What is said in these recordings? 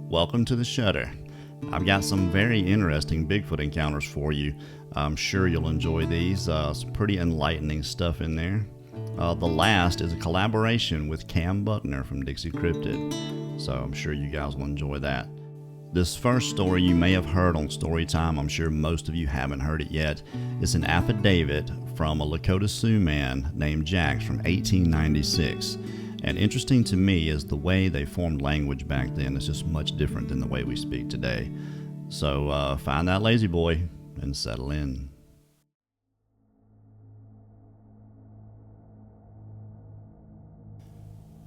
Welcome to the Shudder. I've got some very interesting Bigfoot encounters for you. I'm sure you'll enjoy these. Some pretty enlightening stuff in there. The last is a collaboration with Cam Buckner from Dixie Cryptid, so I'm sure you guys will enjoy that. This first story you may have heard on Storytime. I'm sure most of you haven't heard it yet. It's an affidavit from a Lakota Sioux man named Jax from 1896. And interesting to me is the way they formed language back then is just much different than the way we speak today. So find that lazy boy and settle in.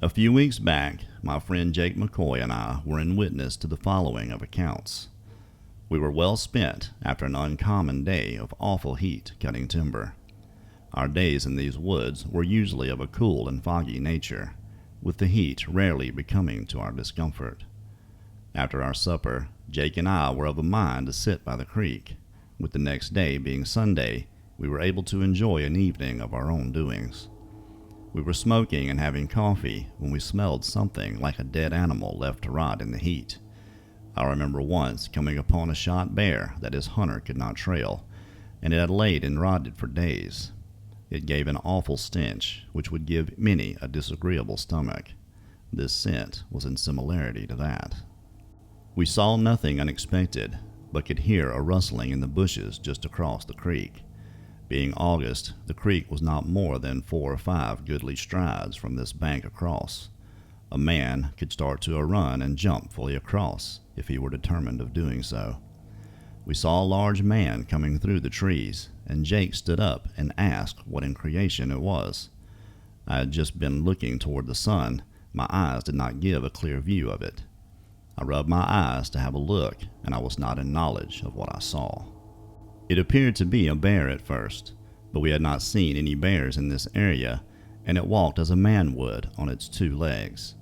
A few weeks back, my friend Jake McCoy and I were in witness to the following of accounts. We were well spent after an uncommon day of awful heat cutting timber. Our days in these woods were usually of a cool and foggy nature, with the heat rarely becoming to our discomfort. After our supper, Jake and I were of a mind to sit by the creek. With the next day being Sunday, we were able to enjoy an evening of our own doings. We were smoking and having coffee when we smelled something like a dead animal left to rot in the heat. I remember once coming upon a shot bear that his hunter could not trail, and it had laid and rotted for days. It gave an awful stench, which would give many a disagreeable stomach. This scent was in similarity to that. We saw nothing unexpected, but could hear a rustling in the bushes just across the creek. Being August, the creek was not more than 4 or 5 goodly strides from this bank across. A man could start to a run and jump fully across if he were determined of doing so. We saw a large man coming through the trees, and Jake stood up and asked what in creation it was. I had just been looking toward the sun. My eyes did not give a clear view of it. I rubbed my eyes to have a look, and I was not in knowledge of what I saw. It appeared to be a bear at first, but we had not seen any bears in this area, and it walked as a man would on its 2 legs.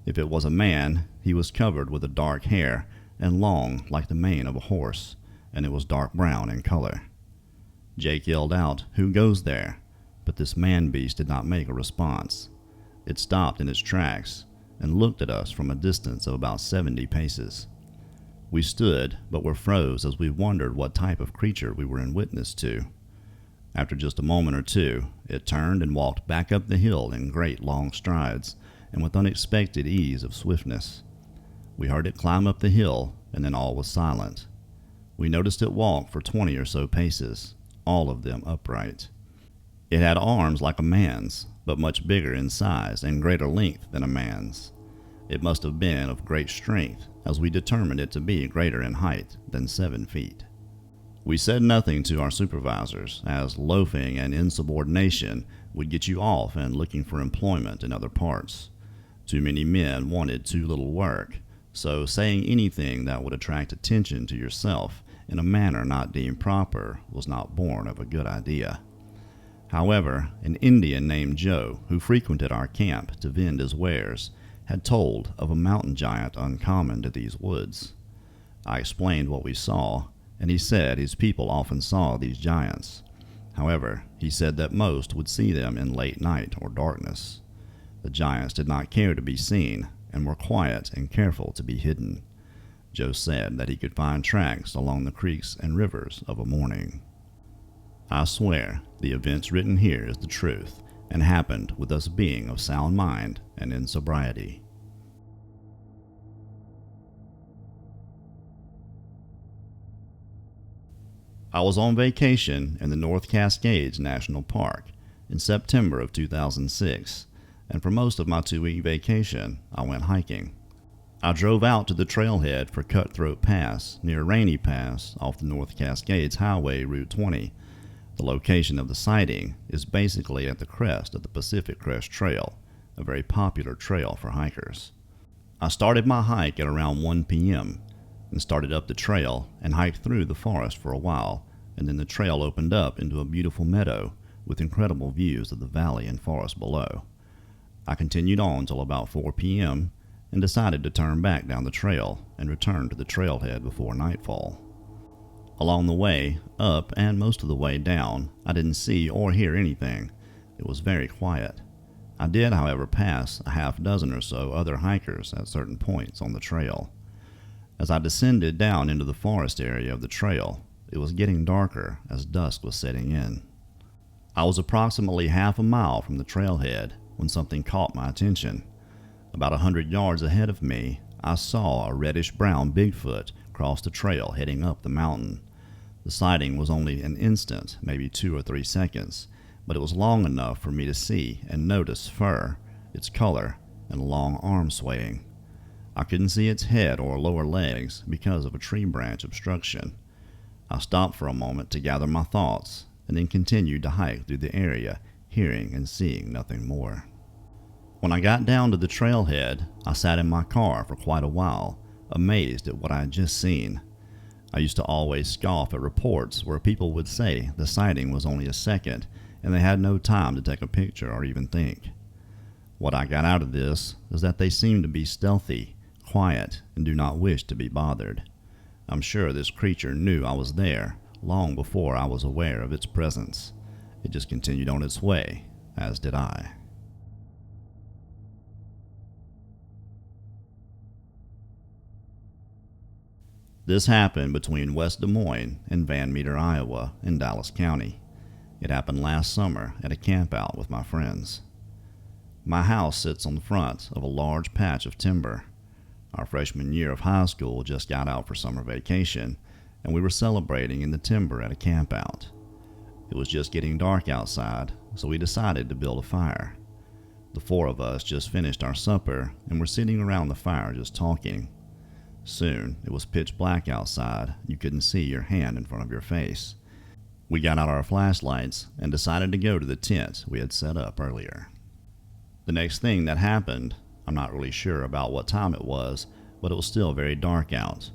If it was a man, he was covered with a dark hair and long like the mane of a horse, and it was dark brown in color. Jake yelled out, "Who goes there?" But this man-beast did not make a response. It stopped in its tracks and looked at us from a distance of about 70 paces. We stood, but were froze as we wondered what type of creature we were in witness to. After just a moment or two, it turned and walked back up the hill in great long strides, and with unexpected ease of swiftness. We heard it climb up the hill, and then all was silent. We noticed it walk for 20 or so paces, all of them upright. It had arms like a man's, but much bigger in size and greater length than a man's. It must have been of great strength, as we determined it to be greater in height than 7 feet. We said nothing to our supervisors, as loafing and insubordination would get you off and looking for employment in other parts. Too many men wanted too little work, so saying anything that would attract attention to yourself in a manner not deemed proper was not born of a good idea. However, an Indian named Joe, who frequented our camp to vend his wares, had told of a mountain giant uncommon to these woods. I explained what we saw, and he said his people often saw these giants. However, he said that most would see them in late night or darkness. The giants did not care to be seen, and were quiet and careful to be hidden. Joe said that he could find tracks along the creeks and rivers of a morning. I swear the events written here is the truth, and happened with us being of sound mind and in sobriety. I was on vacation in the North Cascades National Park in September of 2006, and for most of my 2-week vacation, I went hiking. I drove out to the trailhead for Cutthroat Pass near Rainy Pass off the North Cascades Highway Route 20. The location of the sighting is basically at the crest of the Pacific Crest Trail, a very popular trail for hikers. I started my hike at around 1 p.m. and started up the trail and hiked through the forest for a while, and then the trail opened up into a beautiful meadow with incredible views of the valley and forest below. I continued on till about 4 p.m. and decided to turn back down the trail and return to the trailhead before nightfall. Along the way up and most of the way down, I didn't see or hear anything. It was very quiet. I did, however, pass a half dozen or so other hikers at certain points on the trail. As I descended down into the forest area of the trail, it was getting darker as dusk was setting in. I was approximately half a mile from the trailhead when something caught my attention. About 100 yards ahead of me, I saw a reddish-brown Bigfoot cross the trail heading up the mountain. The sighting was only an instant, maybe 2 or 3 seconds, but it was long enough for me to see and notice fur, its color, and a long arm swaying. I couldn't see its head or lower legs because of a tree branch obstruction. I stopped for a moment to gather my thoughts, and then continued to hike through the area, hearing and seeing nothing more. When I got down to the trailhead, I sat in my car for quite a while, amazed at what I had just seen. I used to always scoff at reports where people would say the sighting was only a second and they had no time to take a picture or even think. What I got out of this is that they seem to be stealthy, quiet, and do not wish to be bothered. I'm sure this creature knew I was there long before I was aware of its presence. It just continued on its way, as did I. This happened between West Des Moines and Van Meter, Iowa, in Dallas County. It happened last summer at a campout with my friends. My house sits on the front of a large patch of timber. Our freshman year of high school just got out for summer vacation, and we were celebrating in the timber at a campout. It was just getting dark outside, so we decided to build a fire. The 4 of us just finished our supper and were sitting around the fire just talking. Soon, it was pitch black outside. You couldn't see your hand in front of your face. We got out our flashlights and decided to go to the tent we had set up earlier. The next thing that happened, I'm not really sure about what time it was, but it was still very dark out.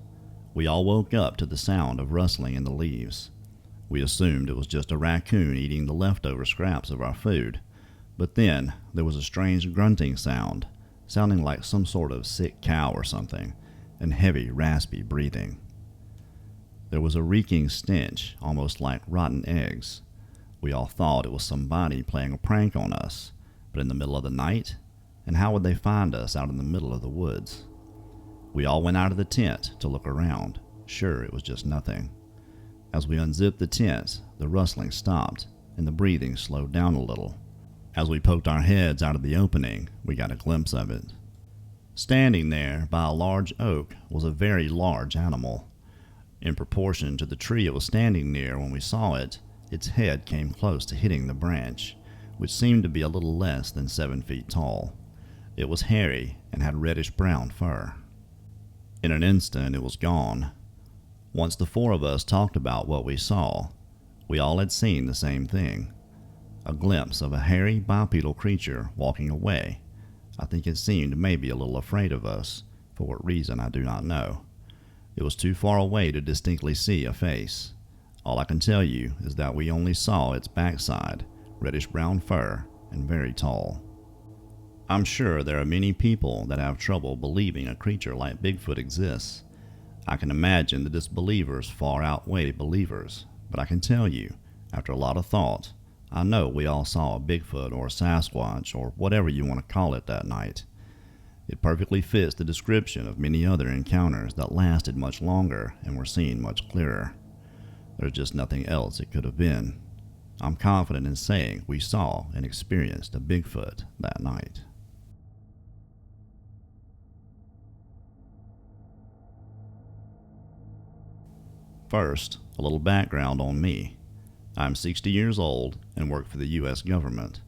We all woke up to the sound of rustling in the leaves. We assumed it was just a raccoon eating the leftover scraps of our food, but then there was a strange grunting sound, sounding like some sort of sick cow or something, and heavy, raspy breathing. There was a reeking stench, almost like rotten eggs. We all thought it was somebody playing a prank on us, but in the middle of the night? And how would they find us out in the middle of the woods? We all went out of the tent to look around, sure it was just nothing. As we unzipped the tent, the rustling stopped, and the breathing slowed down a little. As we poked our heads out of the opening, we got a glimpse of it. Standing there by a large oak was a very large animal. In proportion to the tree it was standing near when we saw it, its head came close to hitting the branch, which seemed to be a little less than 7 feet tall. It was hairy and had reddish-brown fur. In an instant it was gone. Once the 4 of us talked about what we saw, we all had seen the same thing. A glimpse of a hairy bipedal creature walking away. I think it seemed maybe a little afraid of us, for what reason I do not know. It was too far away to distinctly see a face. All I can tell you is that we only saw its backside, reddish-brown fur, and very tall. I'm sure there are many people that have trouble believing a creature like Bigfoot exists. I can imagine the disbelievers far outweigh believers, but I can tell you, after a lot of thought, I know we all saw a Bigfoot or a Sasquatch or whatever you want to call it that night. It perfectly fits the description of many other encounters that lasted much longer and were seen much clearer. There's just nothing else it could have been. I'm confident in saying we saw and experienced a Bigfoot that night. First, a little background on me. I'm 60 years old and work for the U.S. government.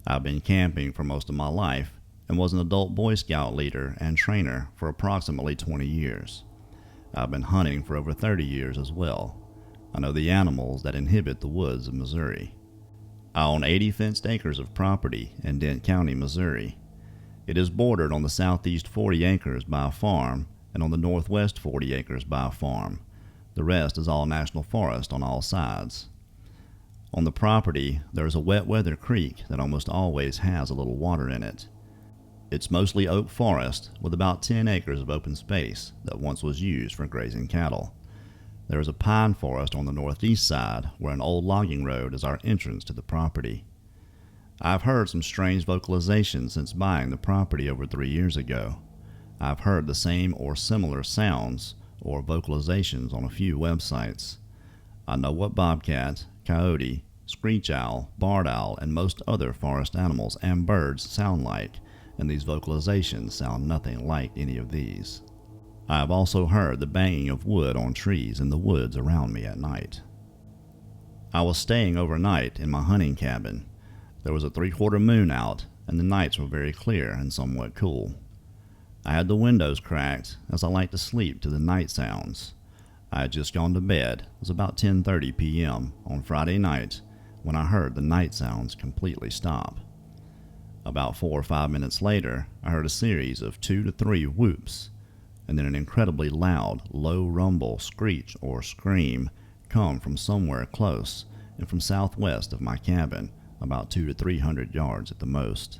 I've been camping for most of my life and was an adult Boy Scout leader and trainer for approximately 20 years. I've been hunting for over 30 years as well. I know the animals that inhabit the woods of Missouri. I own 80 fenced acres of property in Dent County, Missouri. It is bordered on the southeast 40 acres by a farm and on the northwest 40 acres by a farm. The rest is all national forest on all sides. On the property, there is a wet weather creek that almost always has a little water in it. It's mostly oak forest with about 10 acres of open space that once was used for grazing cattle. There is a pine forest on the northeast side where an old logging road is our entrance to the property. I've heard some strange vocalizations since buying the property over 3 years ago. I've heard the same or similar sounds or vocalizations on a few websites. I know what bobcat, coyote, screech owl, barred owl, and most other forest animals and birds sound like, and these vocalizations sound nothing like any of these. I have also heard the banging of wood on trees in the woods around me at night. I was staying overnight in my hunting cabin. There was a 3/4 moon out, and the nights were very clear and somewhat cool. I had the windows cracked, as I like to sleep to the night sounds. I had just gone to bed. It was about 10:30 p.m. on Friday night when I heard the night sounds completely stop. About 4 or 5 minutes later, I heard a series of 2 to 3 whoops, and then an incredibly loud, low rumble, screech, or scream come from somewhere close and from southwest of my cabin, about 200 to 300 yards at the most.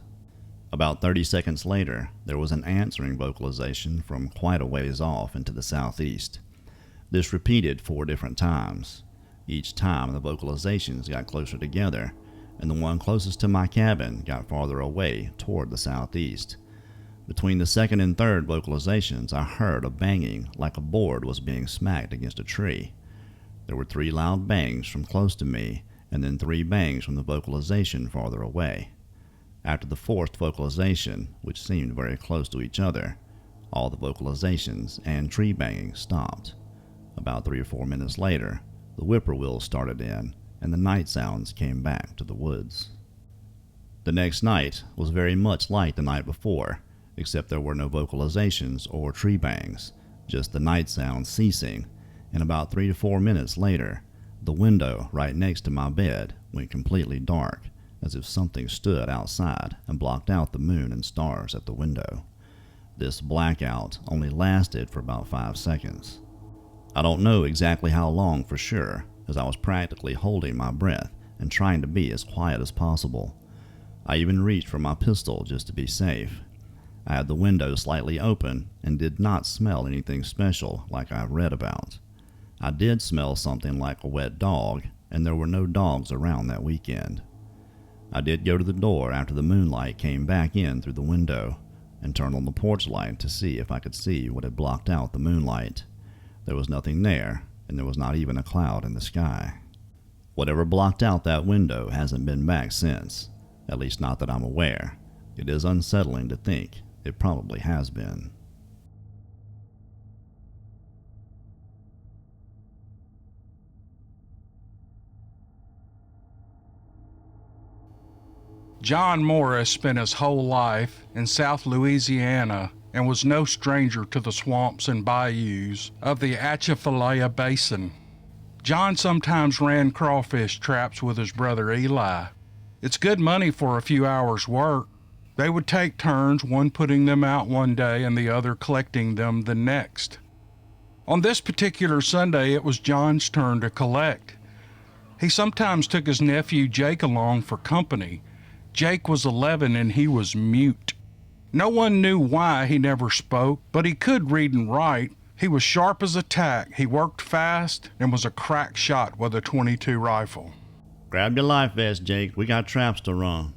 About 30 seconds later, there was an answering vocalization from quite a ways off into the southeast. This repeated 4 different times. Each time the vocalizations got closer together, and the one closest to my cabin got farther away toward the southeast. Between the second and third vocalizations, I heard a banging like a board was being smacked against a tree. There were 3 loud bangs from close to me, and then 3 bangs from the vocalization farther away. After the 4th vocalization, which seemed very close to each other, all the vocalizations and tree banging stopped. About 3 or 4 minutes later, the whippoorwills started in, and the night sounds came back to the woods. The next night was very much like the night before, except there were no vocalizations or tree bangs, just the night sounds ceasing, and about 3 to 4 minutes later, the window right next to my bed went completely dark, as if something stood outside and blocked out the moon and stars at the window. This blackout only lasted for about 5 seconds. I don't know exactly how long for sure, as I was practically holding my breath and trying to be as quiet as possible. I even reached for my pistol just to be safe. I had the window slightly open and did not smell anything special like I've read about. I did smell something like a wet dog, and there were no dogs around that weekend. I did go to the door after the moonlight came back in through the window and turned on the porch light to see if I could see what had blocked out the moonlight. There was nothing there, and there was not even a cloud in the sky. Whatever blocked out that window hasn't been back since, at least not that I'm aware. It is unsettling to think it probably has been. John Morris spent his whole life in South Louisiana and was no stranger to the swamps and bayous of the Atchafalaya Basin. John sometimes ran crawfish traps with his brother Eli. It's good money for a few hours' work. They would take turns, one putting them out one day and the other collecting them the next. On this particular Sunday, it was John's turn to collect. He sometimes took his nephew Jake along for company. Jake was 11 and he was mute. No one knew why he never spoke, but he could read and write. He was sharp as a tack, he worked fast, and was a crack shot with a .22 rifle. Grab your life vest, Jake. We got traps to run.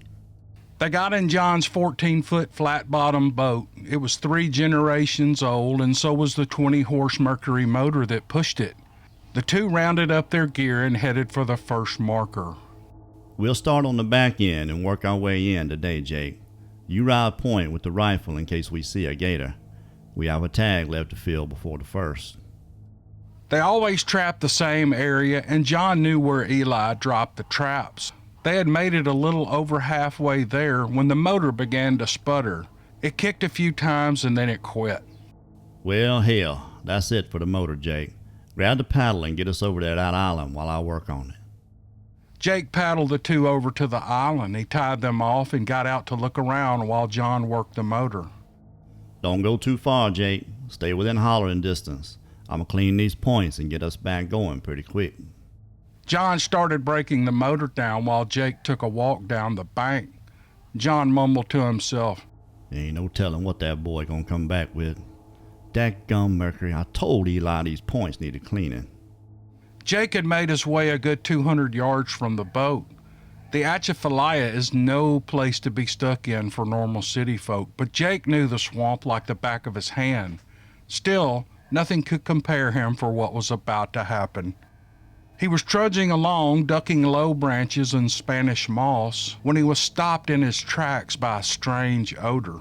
They got in John's 14-foot flat-bottom boat. It was 3 generations old, and so was the 20-horse Mercury motor that pushed it. The two rounded up their gear and headed for the first marker. We'll start on the back end and work our way in today, Jake. You ride point with the rifle in case we see a gator. We have a tag left to fill before the first. They always trapped the same area, and John knew where Eli dropped the traps. They had made it a little over halfway there when the motor began to sputter. It kicked a few times and then it quit. Well, hell, that's it for the motor, Jake. Grab the paddle and get us over to that island while I work on it. Jake paddled the two over to the island. He tied them off and got out to look around while John worked the motor. Don't go too far, Jake. Stay within hollering distance. I'm gonna clean these points and get us back going pretty quick. John started breaking the motor down while Jake took a walk down the bank. John mumbled to himself, Ain't no telling what that boy gonna come back with. Dadgum Mercury, I told Eli these points needed cleaning. Jake had made his way a good 200 yards from the boat. The Atchafalaya is no place to be stuck in for normal city folk, but Jake knew the swamp like the back of his hand. Still, nothing could compare him for what was about to happen. He was trudging along, ducking low branches and Spanish moss, when he was stopped in his tracks by a strange odor.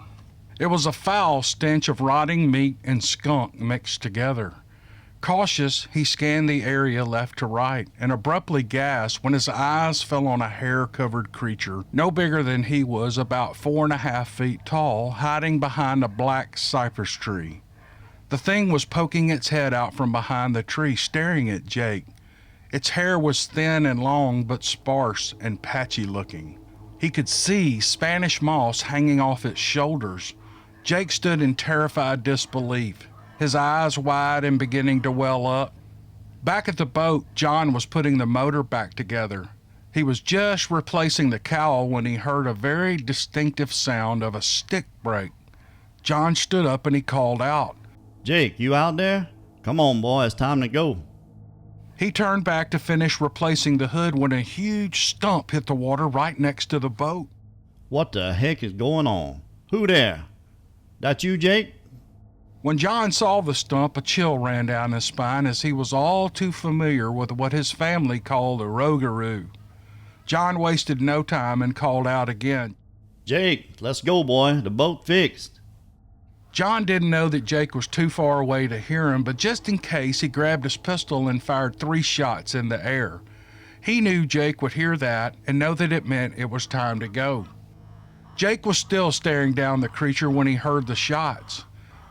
It was a foul stench of rotting meat and skunk mixed together. Cautious, he scanned the area left to right and abruptly gasped when his eyes fell on a hair-covered creature, no bigger than he was, about 4.5 feet tall, hiding behind a black cypress tree. The thing was poking its head out from behind the tree, staring at Jake. Its hair was thin and long, but sparse and patchy looking. He could see Spanish moss hanging off its shoulders. Jake stood in terrified disbelief, his eyes wide and beginning to well up. Back at the boat, John was putting the motor back together. He was just replacing the cowl when he heard a very distinctive sound of a stick break. John stood up and he called out, "Jake, you out there? Come on, boy, it's time to go." He turned back to finish replacing the hood when a huge stump hit the water right next to the boat. "What the heck is going on? Who there? That you, Jake?" When John saw the stump, a chill ran down his spine as he was all too familiar with what his family called a rogaroo. John wasted no time and called out again, "Jake, let's go, boy. The boat fixed." John didn't know that Jake was too far away to hear him, but just in case, he grabbed his pistol and fired 3 shots in the air. He knew Jake would hear that and know that it meant it was time to go. Jake was still staring down the creature when he heard the shots.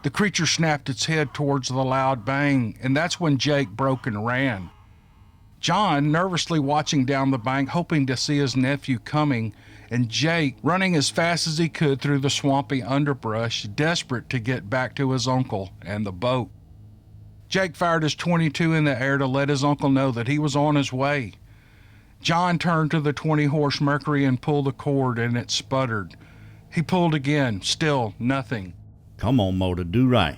The creature snapped its head towards the loud bang, and that's when Jake broke and ran. John, nervously watching down the bank, hoping to see his nephew coming, and Jake running as fast as he could through the swampy underbrush, desperate to get back to his uncle and the boat. Jake fired his .22 in the air to let his uncle know that he was on his way. John turned to the 20-horse Mercury and pulled the cord, and it sputtered. He pulled again, still nothing. "Come on, motor, do right."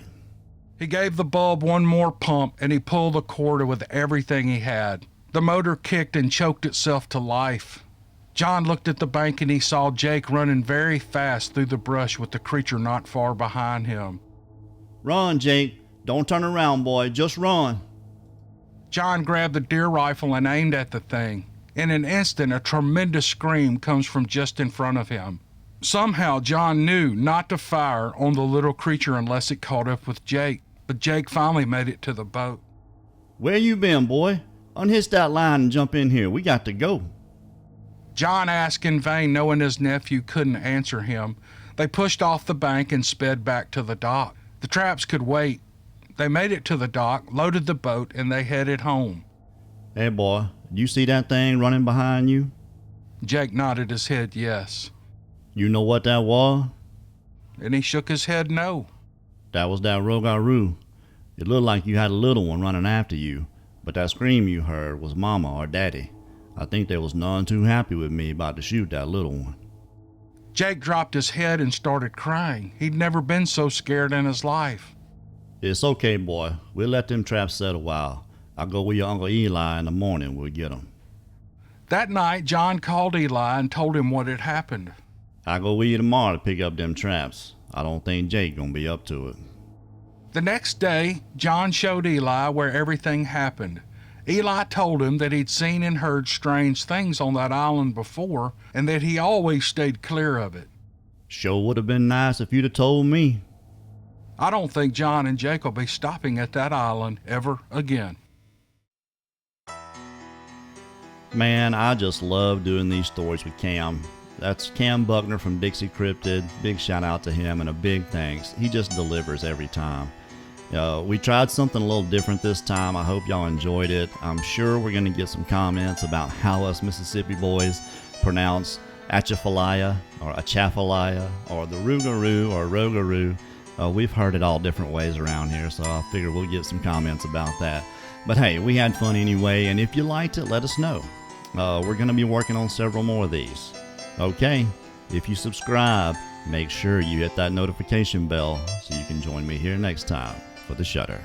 He gave the bulb one more pump, and he pulled the cord with everything he had. The motor kicked and choked itself to life. John looked at the bank and he saw Jake running very fast through the brush with the creature not far behind him. "Run, Jake. Don't turn around, boy. Just run." John grabbed the deer rifle and aimed at the thing. In an instant, a tremendous scream comes from just in front of him. Somehow, John knew not to fire on the little creature unless it caught up with Jake, but Jake finally made it to the boat. "Where you been, boy? Unhitch that line and jump in here. We got to go." John asked in vain, knowing his nephew couldn't answer him. They pushed off the bank and sped back to the dock. The traps could wait. They made it to the dock, loaded the boat, and they headed home. "Hey, boy, you see that thing running behind you?" Jake nodded his head yes, "You know what that was?" and he shook his head no. "That was that rogaroo. It looked like you had a little one running after you, but that scream you heard was Mama or Daddy. I think they was none too happy with me about to shoot that little one." Jake dropped his head and started crying. He'd never been so scared in his life. "It's okay, boy. We'll let them traps set a while. I'll go with your Uncle Eli in the morning. We'll get them." That night, John called Eli and told him what had happened. "I'll go with you tomorrow to pick up them traps. I don't think Jake gonna be up to it." The next day, John showed Eli where everything happened. Eli told him that he'd seen and heard strange things on that island before, and that he always stayed clear of it. "Sure would have been nice if you'd have told me." I don't think John and Jake will be stopping at that island ever again. Man, I just love doing these stories with Cam. That's Cam Buckner from Dixie Cryptid. Big shout out to him and a big thanks. He just delivers every time. We tried something a little different this time. I hope y'all enjoyed it. I'm sure we're going to get some comments about how us Mississippi boys pronounce Atchafalaya or Atchafalaya or the Rougarou or Rogaroo. We've heard it all different ways around here, so I figure we'll get some comments about that. But hey, we had fun anyway, and if you liked it, let us know. We're going to be working on several more of these. Okay, if you subscribe, make sure you hit that notification bell so you can join me here next time for the Shudder.